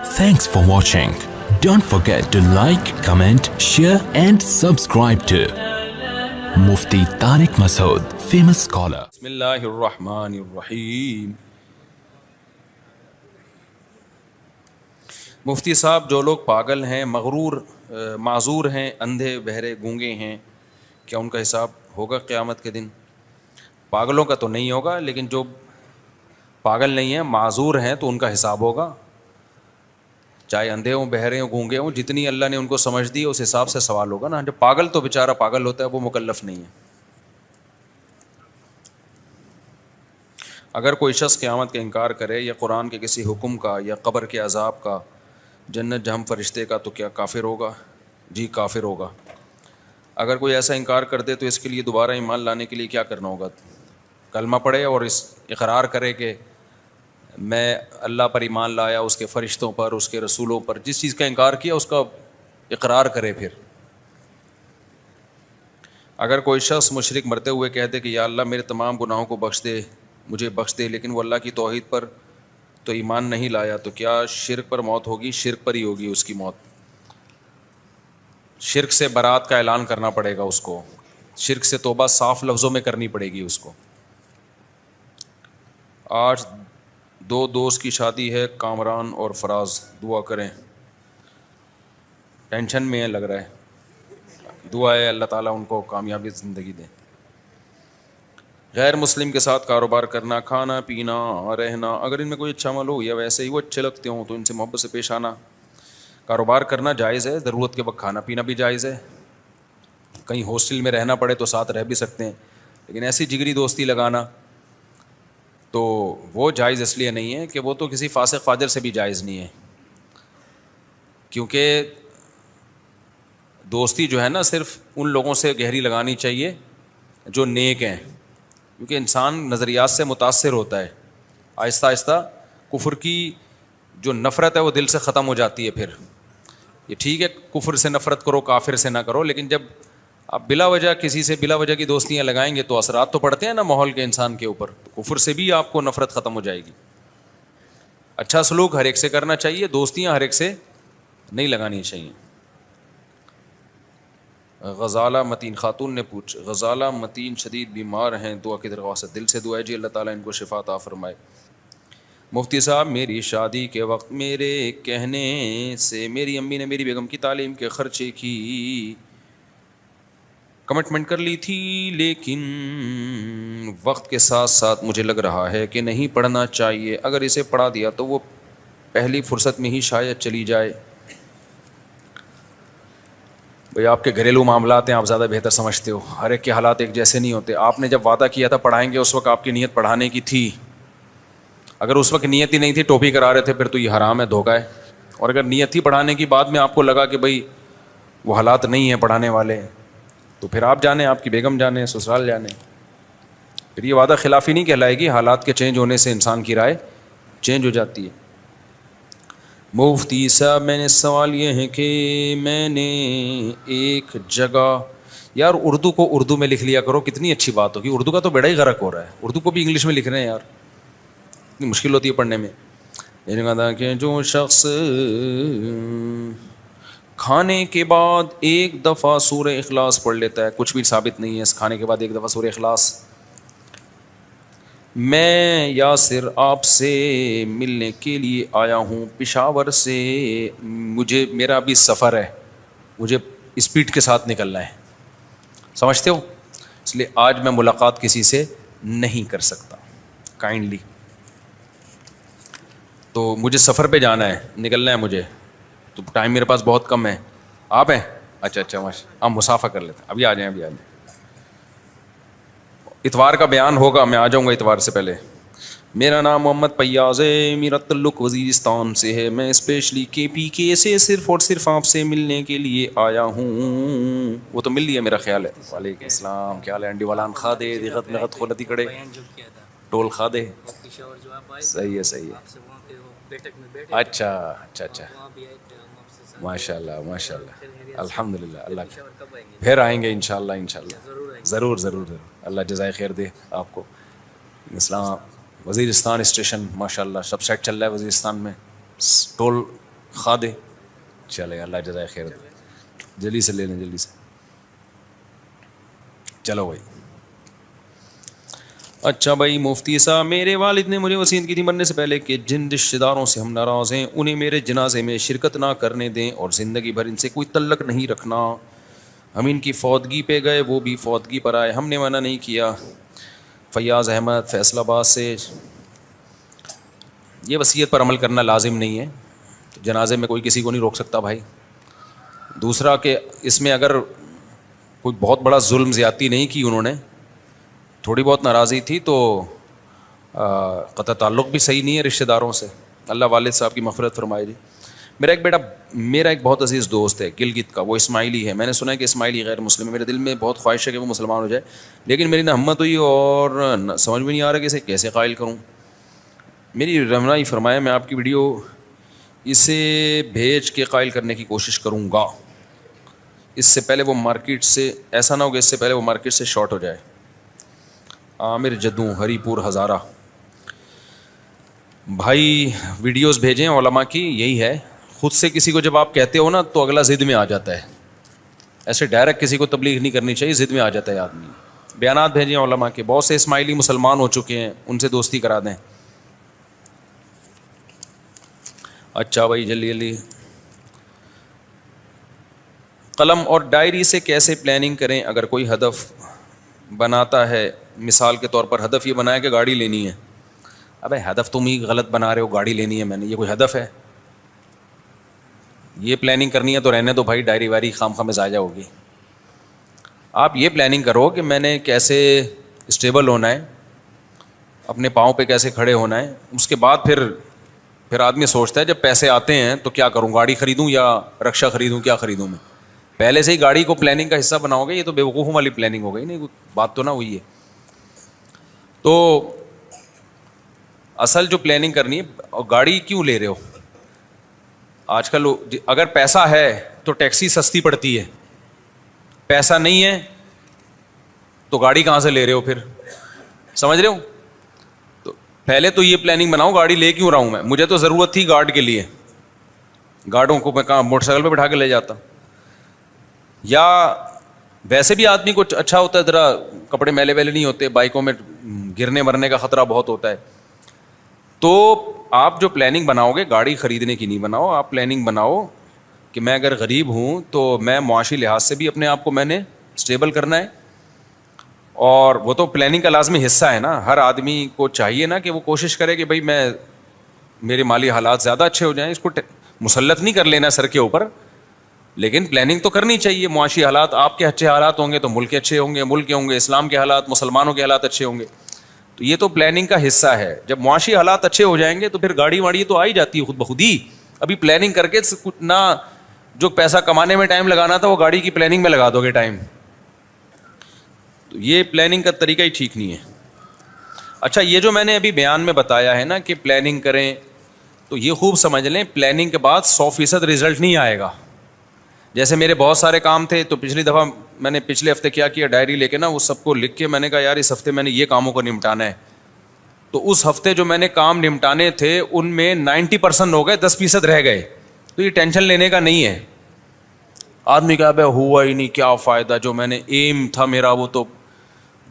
Thanks for watching. Don't forget to like, comment, share and subscribe to Mufti Tariq Masood, famous scholar. بسم اللہ الرحمن الرحیم. مفتی صاحب، جو لوگ پاگل ہیں، مغرور، معذور ہیں، اندھے بہرے گونگے ہیں، کیا ان کا حساب ہوگا قیامت کے دن؟ پاگلوں کا تو نہیں ہوگا، لیکن جو پاگل نہیں ہیں، معذور ہیں، تو ان کا حساب ہوگا. چاہے اندھے ہوں، بہرے ہوں، گونگے ہوں، جتنی اللہ نے ان کو سمجھ دی اس حساب سے سوال ہوگا نا. جو پاگل تو بیچارہ پاگل ہوتا ہے، وہ مکلف نہیں ہے. اگر کوئی شخص قیامت کا انکار کرے یا قرآن کے کسی حکم کا یا قبر کے عذاب کا، جنت جہنم فرشتے کا، تو کیا کافر ہوگا؟ جی کافر ہوگا. اگر کوئی ایسا انکار کر دے تو اس کے لیے دوبارہ ایمان لانے کے لیے کیا کرنا ہوگا؟ کلمہ پڑھے اور اس اقرار کرے کہ میں اللہ پر ایمان لایا، اس کے فرشتوں پر، اس کے رسولوں پر، جس چیز کا انکار کیا اس کا اقرار کرے. پھر اگر کوئی شخص مشرک مرتے ہوئے کہہ دے کہ یا اللہ میرے تمام گناہوں کو بخش دے، مجھے بخش دے، لیکن وہ اللہ کی توحید پر تو ایمان نہیں لایا، تو کیا شرک پر موت ہوگی؟ شرک پر ہی ہوگی اس کی موت. شرک سے برات کا اعلان کرنا پڑے گا اس کو، شرک سے توبہ صاف لفظوں میں کرنی پڑے گی اس کو. آج دو دوست کی شادی ہے، کامران اور فراز. دعا کریں، ٹینشن میں ہے لگ رہا ہے. دعا ہے اللہ تعالیٰ ان کو کامیابی زندگی دے. غیر مسلم کے ساتھ کاروبار کرنا، کھانا پینا رہنا، اگر ان میں کوئی اچھا عمل ہو یا ویسے ہی وہ اچھے لگتے ہوں تو ان سے محبت سے پیش آنا. کاروبار کرنا جائز ہے، ضرورت کے وقت کھانا پینا بھی جائز ہے. کہیں ہاسٹل میں رہنا پڑے تو ساتھ رہ بھی سکتے ہیں، لیکن ایسی جگری دوستی لگانا تو وہ جائز اس لیے نہیں ہے کہ وہ تو کسی فاسق فاجر سے بھی جائز نہیں ہے. کیونکہ دوستی جو ہے نا، صرف ان لوگوں سے گہری لگانی چاہیے جو نیک ہیں، کیونکہ انسان نظریات سے متاثر ہوتا ہے. آہستہ آہستہ کفر کی جو نفرت ہے وہ دل سے ختم ہو جاتی ہے. پھر یہ ٹھیک ہے کفر سے نفرت کرو، کافر سے نہ کرو، لیکن جب آپ بلا وجہ کسی سے بلا وجہ کی دوستیاں لگائیں گے تو اثرات تو پڑتے ہیں نا ماحول کے انسان کے اوپر. تو کفر سے بھی آپ کو نفرت ختم ہو جائے گی. اچھا سلوک ہر ایک سے کرنا چاہیے، دوستیاں ہر ایک سے نہیں لگانی چاہیے. غزالہ متین خاتون نے غزالہ متین شدید بیمار ہیں، دعا کی درخواست. دل سے دعا ہے جی اللہ تعالیٰ ان کو شفا عطا فرمائے. مفتی صاحب، میری شادی کے وقت میرے کہنے سے میری امی نے میری بیگم کی تعلیم کے خرچے کی کمٹمنٹ کر لی تھی، لیکن وقت کے ساتھ ساتھ مجھے لگ رہا ہے کہ نہیں پڑھنا چاہیے. اگر اسے پڑھا دیا تو وہ پہلی فرصت میں ہی شاید چلی جائے. بھئی آپ کے گھریلو معاملات ہیں، آپ زیادہ بہتر سمجھتے ہو، ہر ایک کے حالات ایک جیسے نہیں ہوتے. آپ نے جب وعدہ کیا تھا پڑھائیں گے، اس وقت آپ کی نیت پڑھانے کی تھی. اگر اس وقت نیت ہی نہیں تھی، ٹوپی کرا رہے تھے، پھر تو یہ حرام ہے، دھوکہ ہے. اور اگر نیت تھی پڑھانے کی، بعد میں آپ کو لگا کہ بھئی وہ حالات نہیں ہیں پڑھانے والے، تو پھر آپ جانیں، آپ کی بیگم جانیں، سسرال جانیں. پھر یہ وعدہ خلافی نہیں کہلائے گی. حالات کے چینج ہونے سے انسان کی رائے چینج ہو جاتی ہے. مفتی صاحب، میں نے سوال یہ ہے کہ میں نے ایک جگہ، یار اردو کو اردو میں لکھ لیا کرو، کتنی اچھی بات ہوگی. اردو کا تو بیڑا ہی غرق ہو رہا ہے، اردو کو بھی انگلش میں لکھ رہے ہیں یار، اتنی مشکل ہوتی ہے پڑھنے میں. میں نے کہا تھا کہ جو شخص کھانے کے بعد ایک دفعہ سورہ اخلاص پڑھ لیتا ہے، کچھ بھی ثابت نہیں ہے کھانے کے بعد ایک دفعہ سورہ اخلاص. میں یاسر آپ سے ملنے کے لیے آیا ہوں پشاور سے، میرا بھی سفر ہے، مجھے اسپیڈ کے ساتھ نکلنا ہے، سمجھتے ہو، اس لیے آج میں ملاقات کسی سے نہیں کر سکتا کائنڈلی. تو مجھے سفر پہ جانا ہے، نکلنا ہے مجھے، تو ٹائم میرے پاس بہت کم ہے. آپ ہیں؟ اچھا ماشاء، آپ مسافہ کر لیتے ہیں. ابھی آ جائیں. اتوار کا بیان ہوگا، میں آ جاؤں گا اتوار سے پہلے. میرا نام محمد پیاز ہے، میرا تعلق وزیرستان سے ہے. میں اسپیشلی KPK سے صرف اور صرف آپ سے ملنے کے لیے آیا ہوں. وہ تو مل لیا میرا خیال ہے. وعلیکم السلام، کیا حال ہے؟ انڈی والان خادے دیغت نغت خولتی کڑے ٹول خادے. صحیح ہے. اچھا ماشاء اللہ الحمد للہ. اللہ پھر آئیں گے انشاءاللہ ضرور. اللہ جزائے خیر دے آپ کو. اسلام وزیرستان اسٹیشن ماشاء اللہ سب سیٹ چل رہا ہے وزیرستان میں. ٹول کھا دے. چلے اللہ جزائے خیر, جلدی سے لے لیں جلدی سے. چلو بھائی. اچھا بھائی مفتی صاحب, میرے والد نے مجھے وصیت کی تھی مرنے سے پہلے کہ جن رشتہ داروں سے ہم ناراض ہیں انہیں میرے جنازے میں شرکت نہ کرنے دیں اور زندگی بھر ان سے کوئی تعلق نہیں رکھنا. ہم ان کی فوتگی پہ گئے, وہ بھی فوتگی پر آئے, ہم نے منع نہیں کیا. فیاض احمد فیصل آباد سے. یہ وصیت پر عمل کرنا لازم نہیں ہے, جنازے میں کوئی کسی کو نہیں روک سکتا بھائی. دوسرا کہ اس میں اگر کوئی بہت بڑا ظلم زیادتی نہیں کی انہوں نے, تھوڑی بہت ناراضی تھی, تو قطع تعلق بھی صحیح نہیں ہے رشتہ داروں سے. اللہ والد صاحب کی مغفرت فرمائے جی. میرا ایک بہت عزیز دوست ہے گلگت کا, وہ اسماعیلی ہے. میں نے سنا ہے کہ اسماعیلی غیر مسلم ہے. میرے دل میں بہت خواہش ہے کہ وہ مسلمان ہو جائے, لیکن میری نہ ہمت ہوئی اور سمجھ میں نہیں آ رہا کہ اسے کیسے قائل کروں. میری رہنمائی فرمایا, میں آپ کی ویڈیو اسے بھیج کے قائل کرنے کی کوشش کروں گا. اس سے پہلے وہ مارکیٹ سے, ایسا نہ ہو کہ اس سے پہلے وہ مارکیٹ سے شارٹ ہو جائے. عامر جدوں ہری پور ہزارہ. بھائی ویڈیوز بھیجیں علماء کی, یہی ہے. خود سے کسی کو جب آپ کہتے ہو نا تو اگلا ضد میں آ جاتا ہے. ایسے ڈائریکٹ کسی کو تبلیغ نہیں کرنی چاہیے, ضد میں آ جاتا ہے آدمی. بیانات بھیجیں علماء کے, بہت سے اسماعیلی مسلمان ہو چکے ہیں, ان سے دوستی کرا دیں. اچھا بھائی جلدی جلدی. قلم اور ڈائری سے کیسے پلاننگ کریں اگر کوئی ہدف بناتا ہے؟ مثال کے طور پر ہدف یہ بنایا کہ گاڑی لینی ہے. ابے ہدف تم ہی غلط بنا رہے ہو, گاڑی لینی ہے میں نے, یہ کوئی ہدف ہے؟ یہ پلاننگ کرنی ہے تو رہنے دو بھائی, ڈائری وائری خام خام ضائع ہوگی. آپ یہ پلاننگ کرو کہ میں نے کیسے اسٹیبل ہونا ہے, اپنے پاؤں پہ کیسے کھڑے ہونا ہے. اس کے بعد پھر آدمی سوچتا ہے جب پیسے آتے ہیں تو کیا کروں, گاڑی خریدوں یا رکشا خریدوں, کیا خریدوں میں. پہلے سے ہی گاڑی کو پلاننگ کا حصہ بناؤ گے, یہ تو بیوقوفوں والی پلاننگ ہو گئی. نہیں بات تو نہ ہوئی ہے. تو اصل جو پلاننگ کرنی ہے, اور گاڑی کیوں لے رہے ہو آج کل؟ اگر پیسہ ہے تو ٹیکسی سستی پڑتی ہے, پیسہ نہیں ہے تو گاڑی کہاں سے لے رہے ہو پھر, سمجھ رہے ہو؟ تو پہلے تو یہ پلاننگ بناؤ گاڑی لے کیوں رہا ہوں میں. مجھے تو ضرورت تھی گارڈ کے لیے, گارڈوں کو میں کہاں موٹر سائیکل پہ بٹھا کے لے جاتا. یا ویسے بھی آدمی کو اچھا ہوتا ہے, ذرا کپڑے میلے ویلے نہیں ہوتے, بائکوں میں گرنے مرنے کا خطرہ بہت ہوتا ہے. تو آپ جو پلاننگ بناؤ گے گاڑی خریدنے کی نہیں بناؤ, آپ پلاننگ بناؤ کہ میں اگر غریب ہوں تو میں معاشی لحاظ سے بھی اپنے آپ کو میں نے اسٹیبل کرنا ہے. اور وہ تو پلاننگ کا لازمی حصہ ہے نا. ہر آدمی کو چاہیے نا کہ وہ کوشش کرے کہ بھائی میرے مالی حالات زیادہ اچھے ہو جائیں. اس کو مسلط نہیں کر لینا سر کے اوپر, لیکن پلاننگ تو کرنی چاہیے. معاشی حالات آپ کے اچھے حالات ہوں گے تو ملک کے اچھے ہوں گے, ملک کے ہوں گے اسلام کے حالات, مسلمانوں کے حالات اچھے ہوں گے. تو یہ تو پلاننگ کا حصہ ہے. جب معاشی حالات اچھے ہو جائیں گے تو پھر گاڑی واڑی تو آ ہی جاتی ہے خود بخود ہی. ابھی پلاننگ کر کے نہ جو پیسہ کمانے میں ٹائم لگانا تھا وہ گاڑی کی پلاننگ میں لگا دو گے ٹائم. تو یہ پلاننگ کا طریقہ ہی ٹھیک نہیں ہے. اچھا یہ جو میں نے ابھی بیان میں بتایا ہے نا کہ پلاننگ کریں, تو یہ خوب سمجھ لیں پلاننگ کے بعد 100% رزلٹ نہیں آئے گا. جیسے میرے بہت سارے کام تھے, تو پچھلی دفعہ میں نے پچھلے ہفتے کیا کیا, ڈائری لے کے نا وہ سب کو لکھ کے میں نے کہا یار اس ہفتے میں نے یہ کاموں کو نمٹانا ہے. تو اس ہفتے جو میں نے کام نمٹانے تھے ان میں 90% ہو گئے, 10% رہ گئے. تو یہ ٹینشن لینے کا نہیں ہے. آدمی کہا بھائی ہوا ہی نہیں, کیا فائدہ, جو میں نے ایم تھا میرا وہ تو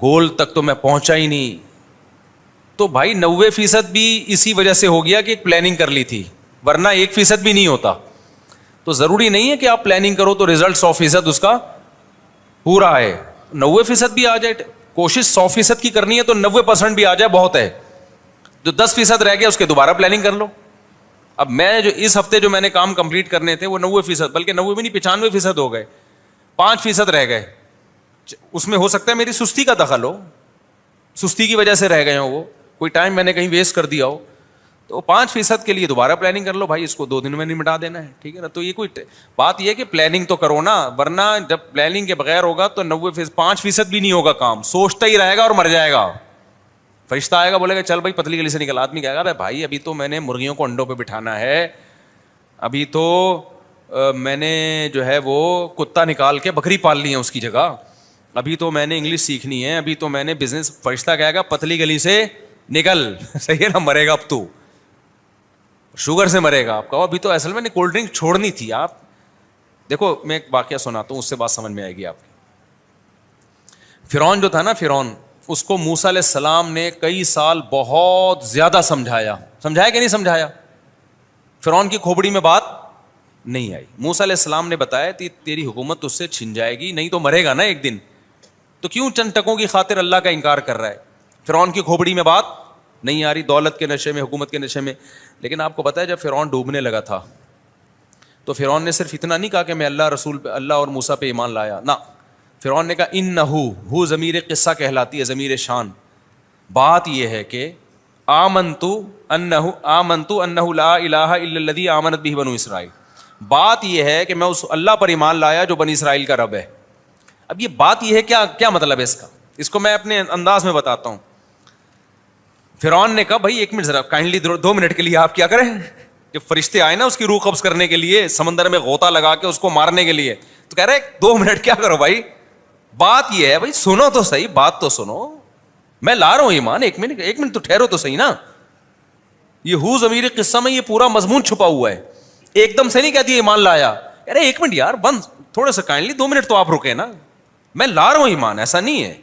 گول تک تو میں پہنچا ہی نہیں. تو بھائی 90% بھی اسی وجہ سے ہو گیا کہ ایک پلاننگ کر لی تھی, ورنہ 1% بھی نہیں ہوتا. تو ضروری نہیں ہے کہ آپ پلاننگ کرو تو رزلٹ 100% اس کا پورا ہے. 90% بھی آ جائے, کوشش 100% کی کرنی ہے تو 90% بھی آ جائے بہت ہے. جو 10% رہ گیا اس کے دوبارہ پلاننگ کر لو. اب میں جو اس ہفتے جو میں نے کام کمپلیٹ کرنے تھے وہ 90%, بلکہ 90 بھی نہیں 95% ہو گئے, 5% رہ گئے. اس میں ہو سکتا ہے میری سستی کا دخل ہو, سستی کی وجہ سے رہ گئے ہوں, وہ کوئی ٹائم میں نے کہیں ویسٹ کر دیا ہو. تو 5% کے لیے دوبارہ پلاننگ کر لو بھائی, اس کو 2 دن میں نہیں مٹا دینا ہے, ٹھیک ہے نا. تو یہ کوئی بات یہ ہے کہ پلاننگ تو کرو نا, ورنہ جب پلاننگ کے بغیر ہوگا تو 5% بھی نہیں ہوگا کام, سوچتا ہی رہے گا اور مر جائے گا. فرشتہ آئے گا بولے گا چل بھائی پتلی گلی سے نکل. آدمی کہے گا بھائی ابھی تو میں نے مرغیوں کو انڈوں پہ بٹھانا ہے, ابھی تو میں نے جو ہے وہ کتا نکال کے بکری پال لی ہے اس کی جگہ, ابھی تو میں نے انگلش سیکھنی ہے, ابھی تو میں نے بزنس. فرشتہ کہے گا پتلی گلی سے نکل, صحیح ہے نا, مرے گا اب تو. شوگر سے مرے گا. آپ کہو ابھی تو اصل میں نے کولڈ ڈرنک چھوڑنی تھی. آپ دیکھو میں ایک واقعہ سناتا ہوں, اس سے بات سمجھ میں آئے گی آپ کی. فرعون جو تھا نا, فرعون, اس کو موسیٰ علیہ السلام نے کئی سال بہت زیادہ سمجھایا کہ نہیں سمجھایا؟ فرعون کی کھوپڑی میں بات نہیں آئی. موسیٰ علیہ السلام نے بتایا تیری حکومت تجھ سے چھن جائے گی, نہیں تو مرے گا نا ایک دن, تو کیوں چند ٹکوں کی خاطر اللہ کا انکار کر رہا ہے؟ فرعون کی کھوپڑی میں بات نہیں آ رہی, دولت کے نشے میں, حکومت کے نشے میں. لیکن آپ کو پتا ہے جب فرعون ڈوبنے لگا تھا تو فرعون نے صرف اتنا نہیں کہا کہ میں اللہ اور موسیٰ پہ ایمان لایا, نہ, فرعون نے کہا انہو ضمیر قصہ کہلاتی ہے, ضمیر شان. بات یہ ہے کہ آمنتو انہ لا الہ الا الذی آمنت بہ بنو اسرائیل. بات یہ ہے کہ میں اس اللہ پر ایمان لایا جو بنی اسرائیل کا رب ہے. اب یہ بات یہ ہے, کیا مطلب ہے اس کا؟ اس کو میں اپنے انداز میں بتاتا ہوں. فرعون نے کہا بھائی ایک منٹ ذرا کائنڈلی 2 منٹ کے لیے آپ کیا کریں. جب فرشتے آئے نا اس کی روح قبض کرنے کے لیے, سمندر میں غوطہ لگا کے اس کو مارنے کے لیے, تو کہہ رہے 2 منٹ کیا کرو بھائی, بات یہ ہے بھائی سنو تو صحیح, بات تو سنو, میں لا رہا ہوں ایمان, ایک منٹ تو ٹھہرو تو صحیح نا. یہ ضمیر قصہ میں یہ پورا مضمون چھپا ہوا ہے. ایک دم سے نہیں کہتی ایمان لایا, ارے ایک منٹ یار بند, تھوڑا سا کائنڈلی 2 منٹ تو آپ رکے نا, میں لا رہا ہوں ایمان, ایسا نہیں ہے.